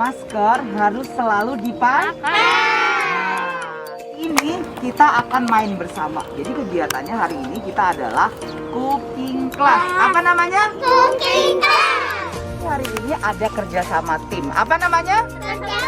masker harus selalu dipakai. Nah, ini kita akan main bersama. Jadi kegiatannya hari ini kita adalah cooking class. Apa namanya? Cooking class. Hari ini ada kerjasama tim. Apa namanya? Kerjasama